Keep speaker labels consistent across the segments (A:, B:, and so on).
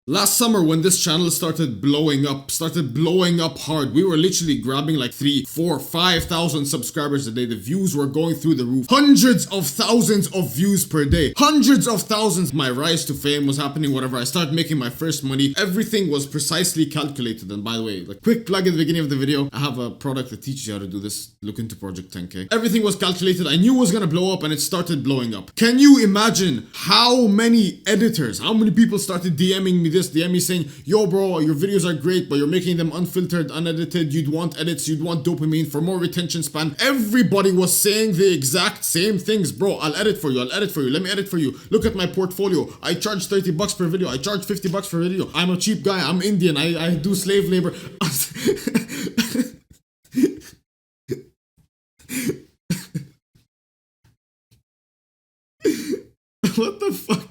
A: Last summer when this channel started blowing up hard, we were literally grabbing like 3, 4, 5,000 subscribers a day. The views were going through the roof. Hundreds of thousands of views per day. Hundreds of thousands. My rise to fame was happening, whatever. I started making my first money. Everything was precisely calculated. And by the way, like quick plug at the beginning of the video, I have a product that teaches you how to do this. Look into Project 10K. Everything was calculated. I knew it was gonna blow up and it started blowing up. Can you imagine how many editors, how many people started DMing me this, DM me saying, yo bro, your videos are great, but you're making them unfiltered, unedited, you'd want edits, you'd want dopamine for more retention span. Everybody was saying the exact same things. Bro, I'll edit for you, let me edit for you. Look at my portfolio. I charge 30 bucks per video, I charge 50 bucks per video. I'm a cheap guy, I'm Indian, I do slave labor. What the fuck?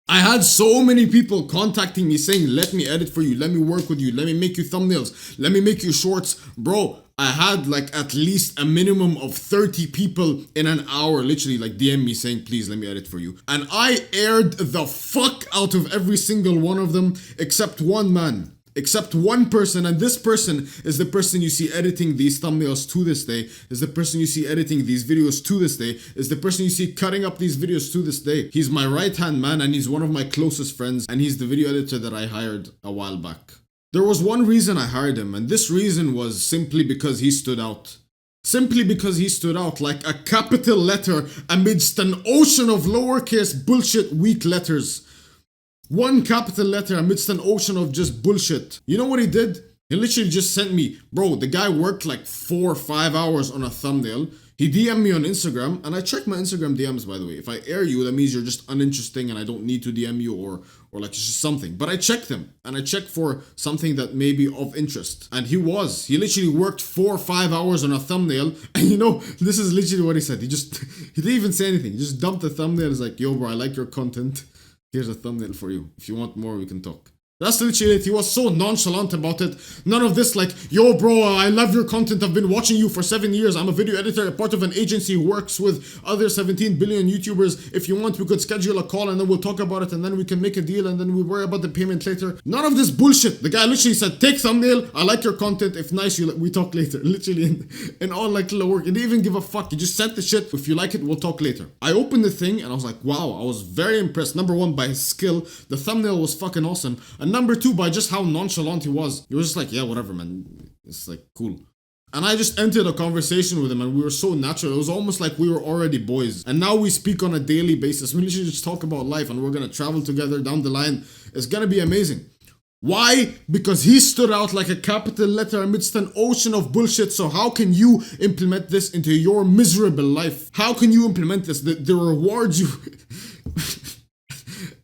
A: I had so many people contacting me saying, let me edit for you, let me work with you, let me make you thumbnails, let me make you shorts. Bro, I had like at least a minimum of 30 people in an hour literally like DM me saying, please let me edit for you. And I aired the fuck out of every single one of them except one man. Except one person, and this person is the person you see editing these thumbnails to this day, is the person you see editing these videos to this day, is the person you see cutting up these videos to this day. He's my right-hand man and he's one of my closest friends, and he's the video editor that I hired a while back. There was one reason I hired him, and this reason was simply because he stood out. Simply because he stood out like a capital letter amidst an ocean of lowercase bullshit weak letters. One capital letter amidst an ocean of just bullshit. You know what he did? He literally just sent me, bro, the guy worked like 4 or 5 hours on a thumbnail. He DM'd me on Instagram, and I check my Instagram DMs, by the way. If I air you, that means you're just uninteresting and I don't need to DM you or like it's just something. But I check them, and I check for something that may be of interest. And he literally worked 4 or 5 hours on a thumbnail. And you know, this is literally what he said. He didn't even say anything. He just dumped the thumbnail. He's like, yo bro, I like your content. Here's a thumbnail for you. If you want more, we can talk. That's literally it. He was so nonchalant about it. None of this like, yo bro, I love your content. I've been watching you for 7 years. I'm a video editor, a part of an agency who works with other 17 billion YouTubers. If you want, we could schedule a call and then we'll talk about it and then we can make a deal and then we'll worry about the payment later. None of this bullshit. The guy literally said, take thumbnail. I like your content. If nice, we talk later. Literally in all like little work. He didn't even give a fuck. He just sent the shit. If you like it, we'll talk later. I opened the thing and I was like, wow, I was very impressed. Number one, by his skill. The thumbnail was fucking awesome. And number two, by just how nonchalant he was. He was just like, yeah, whatever, man. It's like, cool. And I just entered a conversation with him and we were so natural. It was almost like we were already boys. And now we speak on a daily basis. We literally just talk about life and we're gonna travel together down the line. It's gonna be amazing. Why? Because he stood out like a capital letter amidst an ocean of bullshit. So how can you implement this into your miserable life? How can you implement this? The rewards you...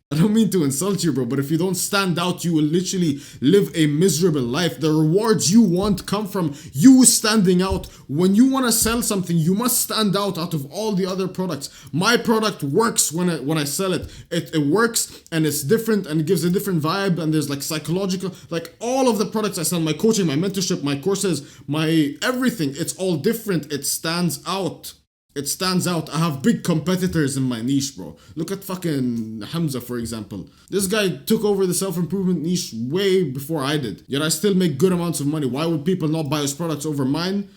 A: I don't mean to insult you, bro, but if you don't stand out, you will literally live a miserable life. The rewards you want come from you standing out. When you want to sell something, you must stand out of all the other products. My product works when I sell it. It works and it's different and it gives a different vibe and there's like psychological, like all of the products I sell, my coaching, my mentorship, my courses, my everything, it's all different. It stands out. It stands out. I have big competitors in my niche, bro. Look at fucking Hamza, for example. This guy took over the self-improvement niche way before I did. Yet I still make good amounts of money. Why would people not buy his products over mine?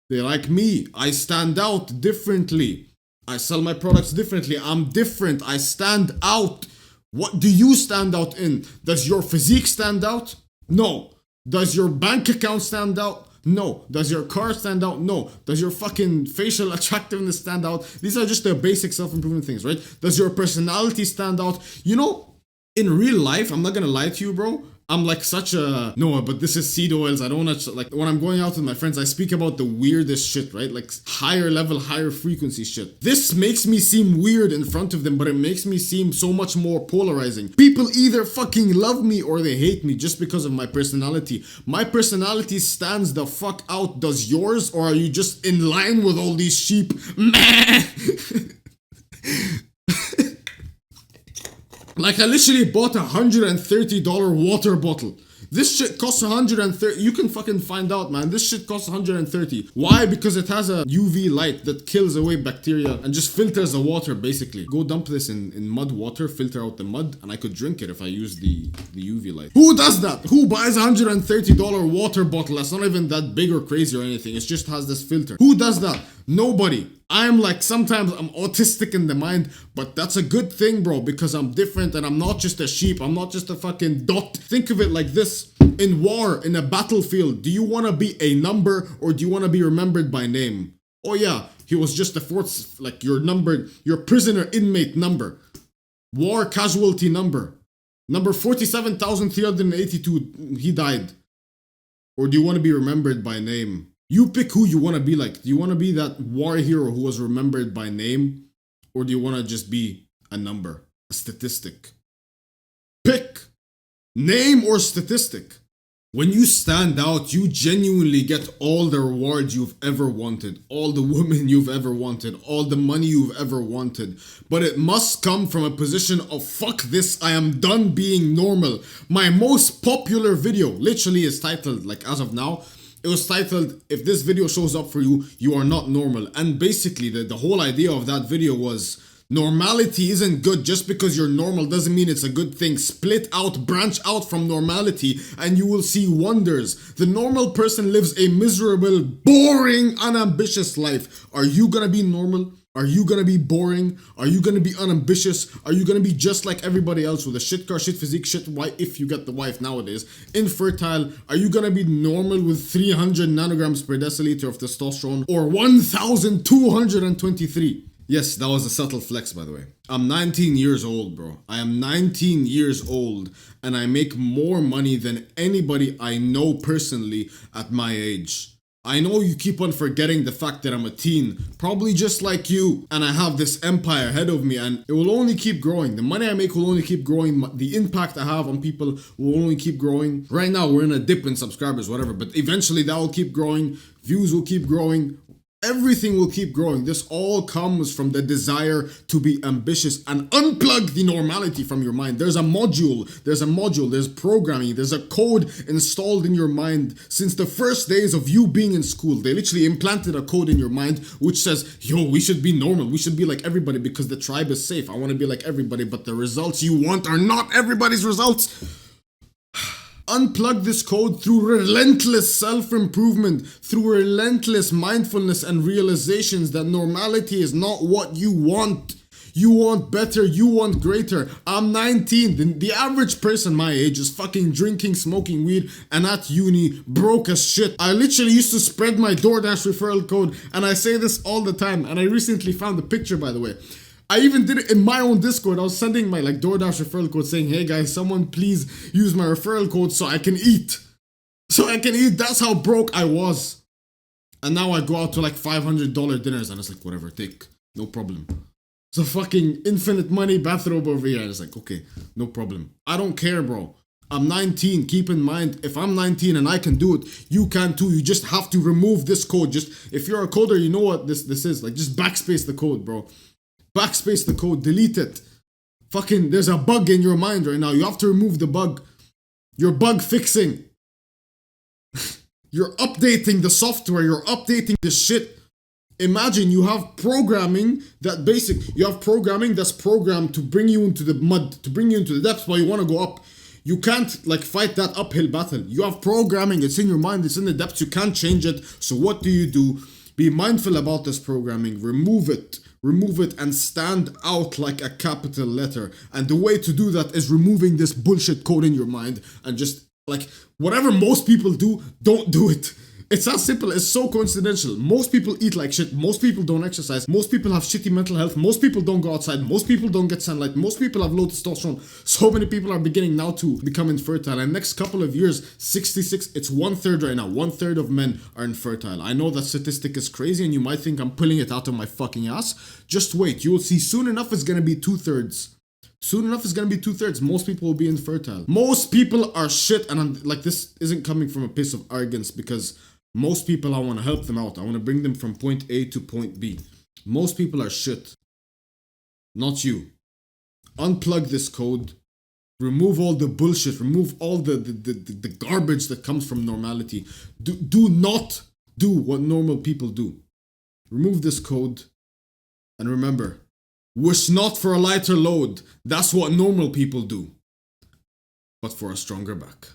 A: They like me. I stand out differently. I sell my products differently. I'm different. I stand out. What do you stand out in? Does your physique stand out? No. Does your bank account stand out? No. Does your car stand out? No. Does your fucking facial attractiveness stand out? These are just the basic self-improvement things, right? Does your personality stand out? You know, in real life, I'm not gonna lie to you, bro. I'm like such a... No, but this is seed oils. I don't want to... Like, when I'm going out with my friends, I speak about the weirdest shit, right? Like, higher level, higher frequency shit. This makes me seem weird in front of them, but it makes me seem so much more polarizing. People either fucking love me or they hate me just because of my personality. My personality stands the fuck out. Does yours? Or are you just in line with all these sheep? Meh! Like, I literally bought a $130 water bottle This shit costs 130. You can fucking find out, man. This shit costs 130. Why? Because it has a UV light that kills away bacteria and just filters the water, basically. Go dump this in mud water, filter out the mud, and I could drink it if I use the UV light. Who does that? Who buys a $130 water bottle that's not even that big or crazy or anything? It just has this filter. Who does that? Nobody. I'm like, sometimes I'm autistic in the mind, but that's a good thing, bro, because I'm different and I'm not just a sheep. I'm not just a fucking dot. Think of it like this. In war, in a battlefield, do you want to be a number or do you want to be remembered by name? Oh yeah, he was just the fourth, like your prisoner inmate number. War casualty number. Number 47,382, he died. Or do you want to be remembered by name? You pick who you want to be like. Do you want to be that war hero who was remembered by name? Or do you want to just be a number, a statistic? Pick name or statistic. When you stand out, you genuinely get all the rewards you've ever wanted, all the women you've ever wanted, all the money you've ever wanted. But it must come from a position of fuck this, I am done being normal. My most popular video literally is titled, like as of now, it was titled, if this video shows up for you, you are not normal. And basically the whole idea of that video was, normality isn't good. Just because you're normal doesn't mean it's a good thing. Split out, branch out from normality, and you will see wonders. The normal person lives a miserable, boring, unambitious life. Are you gonna be normal? Are you gonna be boring? Are you gonna be unambitious? Are you gonna be just like everybody else with a shit car, shit physique, shit wife, if you get the wife nowadays, infertile? Are you gonna be normal with 300 nanograms per deciliter of testosterone or 1,223? Yes, that was a subtle flex, by the way. I'm 19 years old, bro. I am 19 years old, and I make more money than anybody I know personally at my age. I know you keep on forgetting the fact that I'm a teen, probably just like you, and I have this empire ahead of me, and it will only keep growing. The money I make will only keep growing. The impact I have on people will only keep growing. Right now, we're in a dip in subscribers, whatever, but eventually that will keep growing. Views will keep growing. Everything will keep growing. This all comes from the desire to be ambitious and unplug the normality from your mind. There's programming, there's a code installed in your mind since the first days of you being in school. They literally implanted a code in your mind which says, yo, we should be normal. We should be like everybody because the tribe is safe. I want to be like everybody, but the results you want are not everybody's results. Unplug this code through relentless self-improvement, through relentless mindfulness and realizations that normality is not what you want. You want better, you want greater. I'm 19. The average person my age is fucking drinking, smoking weed, and at uni, broke as shit. I literally used to spread my DoorDash referral code, and I say this all the time, and I recently found the picture, by the way. I even did it in my own Discord. I was sending my like DoorDash referral code saying, hey guys, someone please use my referral code so I can eat. That's how broke I was. And now I go out to like $500 dinners and it's like, whatever, take, no problem. So fucking infinite money bathrobe over here. And it's like, okay, no problem. I don't care, bro. I'm 19. Keep in mind, if I'm 19 and I can do it, you can too. You just have to remove this code. Just, if you're a coder, you know what this is. Like, just backspace the code, bro. Backspace the code, delete it. Fucking, there's a bug in your mind right now. You have to remove the bug. You're bug fixing. You're updating the software. You're updating the shit. Imagine you have programming you have programming that's programmed to bring you into the mud, to bring you into the depths while you want to go up. You can't like fight that uphill battle. You have programming, it's in your mind, it's in the depths, you can't change it. So what do? Be mindful about this programming, remove it and stand out like a capital letter. And the way to do that is removing this bullshit code in your mind and just like whatever most people do, don't do it. It's that simple. It's so coincidental. Most people eat like shit. Most people don't exercise. Most people have shitty mental health. Most people don't go outside. Most people don't get sunlight. Most people have low testosterone. So many people are beginning now to become infertile. And next couple of years, 66, it's 1/3 right now. 1/3 of men are infertile. I know that statistic is crazy and you might think I'm pulling it out of my fucking ass. Just wait. You will see soon enough it's going to be 2/3. Soon enough it's going to be 2/3. Most people will be infertile. Most people are shit. And I'm like, this isn't coming from a place of arrogance because most people, I want to help them out. I want to bring them from point A to point B. Most people are shit. Not you. Unplug this code. Remove all the bullshit. Remove all the garbage that comes from normality. Do not do what normal people do. Remove this code. And remember, wish not for a lighter load. That's what normal people do. But for a stronger back.